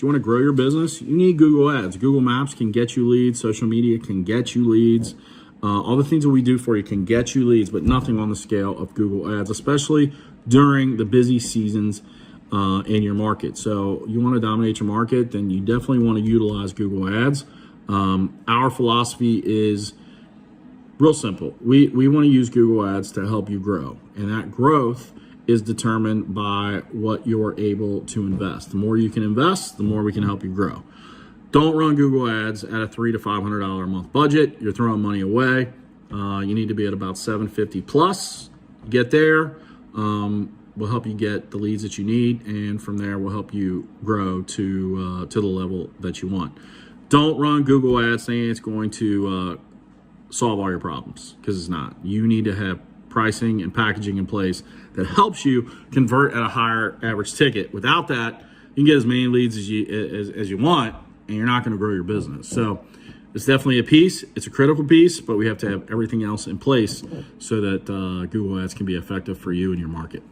you want to grow your business, you need Google Ads. Google Maps can get you leads. Social media can get you leads. All the things that we do for you can get you leads, but nothing on the scale of Google Ads, especially during the busy seasons in your market. So you want to dominate your market, then you definitely want to utilize Google Ads. Our philosophy is real simple. We want to use Google Ads to help you grow, and that growth is determined by what you're able to invest. The more you can invest, the more we can help you grow. Don't run Google Ads at a $300 to $500 a month budget. You're throwing money away. You need to be at about $750 plus. Get there. We'll help you get the leads that you need, and from there we'll help you grow to the level that you want. Don't run Google Ads saying it's going to solve all your problems, because it's not. You need to have pricing and packaging in place that helps you convert at a higher average ticket. Without that, you can get as many leads as you want, and you're not going to grow your business. So it's definitely a piece. It's a critical piece, but we have to have everything else in place so that Google Ads can be effective for you and your market.